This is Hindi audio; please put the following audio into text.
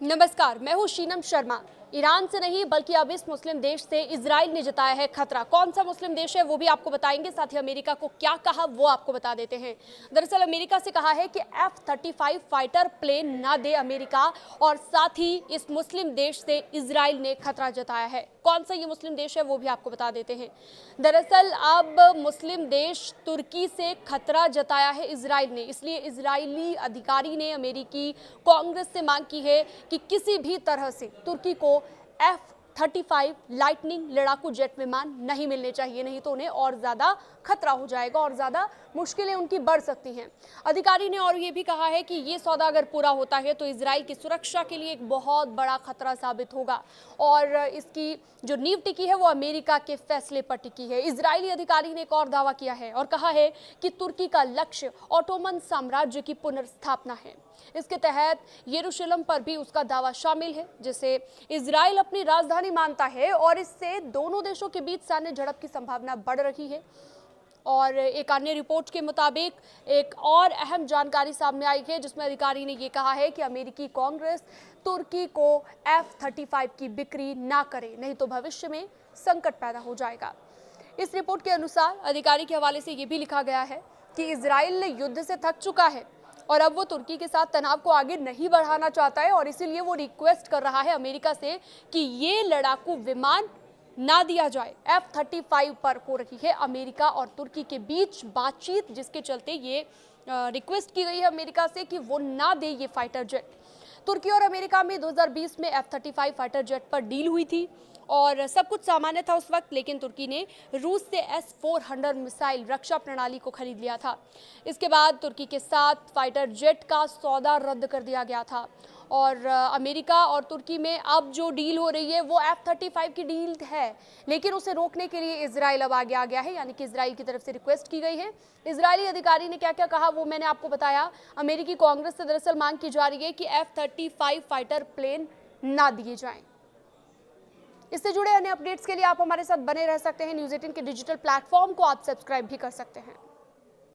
नमस्कार, मैं हूं शीनम शर्मा। ईरान से नहीं बल्कि अब इस मुस्लिम देश से इजराइल ने जताया है खतरा। कौन सा मुस्लिम देश है वो भी आपको बताएंगे, साथ ही अमेरिका को क्या कहा वो आपको बता देते हैं। दरअसल अमेरिका से कहा है कि F-35 फाइटर प्लेन ना दे अमेरिका, और साथ ही इस मुस्लिम देश से इजराइल ने खतरा जताया है। कौन सा ये मुस्लिम देश है वो भी आपको बता देते हैं। दरअसल अब मुस्लिम देश तुर्की से खतरा जताया है इजराइल ने, इसलिए इजरायली अधिकारी ने अमेरिकी कांग्रेस से मांग की है कि किसी भी तरह से तुर्की को F-35 लाइटनिंग लड़ाकू जेट विमान नहीं मिलने चाहिए, नहीं तो उन्हें और ज्यादा खतरा हो जाएगा और ज्यादा मुश्किलें उनकी बढ़ सकती हैं। अधिकारी ने और ये भी कहा है कि ये सौदा अगर पूरा होता है तो इजराइल की सुरक्षा के लिए एक बहुत बड़ा खतरा साबित होगा, और इसकी जो नींव टिकी है वो अमेरिका के फैसले पर टिकी है। इजरायली अधिकारी ने एक और दावा किया है और कहा है कि तुर्की का लक्ष्य ओटोमन साम्राज्य की पुनर्स्थापना है। इसके तहत यरूशलेम पर भी उसका दावा शामिल है, जिसे इजराइल अपनी राजधानी मानता है, और इससे दोनों देशों के बीच सैन्य झड़प की संभावना बढ़ रही है। और एक अन्य रिपोर्ट के मुताबिक एक और अहम जानकारी सामने आई है, जिसमें अधिकारी ने ये कहा है कि अमेरिकी कांग्रेस तुर्की को F-35 की बिक्री ना करे, नहीं तो भविष्य में संकट पैदा हो जाएगा। इस रिपोर्ट के अनुसार अधिकारी के हवाले से ये भी लिखा गया है कि इजराइल युद्ध से थक चुका है और अब वो तुर्की के साथ तनाव को आगे नहीं बढ़ाना चाहता है, और इसीलिए वो रिक्वेस्ट कर रहा है अमेरिका से कि ये लड़ाकू विमान ना दिया जाए। F-35 पर हो रही है अमेरिका और तुर्की के बीच बातचीत, जिसके चलते ये रिक्वेस्ट की गई है अमेरिका से कि वो ना दे ये फाइटर जेट। तुर्की और अमेरिका में 2020 में F-35 फाइटर जेट पर डील हुई थी और सब कुछ सामान्य था उस वक्त, लेकिन तुर्की ने रूस से S-400 मिसाइल रक्षा प्रणाली को खरीद लिया था। इसके बाद तुर्की के साथ फाइटर जेट का सौदा रद्द कर दिया गया था, और अमेरिका और तुर्की में अब जो डील हो रही है वो F-35 की डील है, लेकिन उसे रोकने के लिए इजराइल अब आगे आ गया है, यानी कि इजराइल की तरफ से रिक्वेस्ट की गई है। इजरायली अधिकारी ने क्या क्या कहा वो मैंने आपको बताया। अमेरिकी कांग्रेस से दरअसल मांग की जा रही है कि F-35 फाइटर प्लेन ना दिए जाएं। इससे जुड़े अन्य अपडेट्स के लिए आप हमारे साथ बने रह सकते हैं। न्यूज़ 18 के डिजिटल प्लेटफॉर्म को आप सब्सक्राइब भी कर सकते हैं।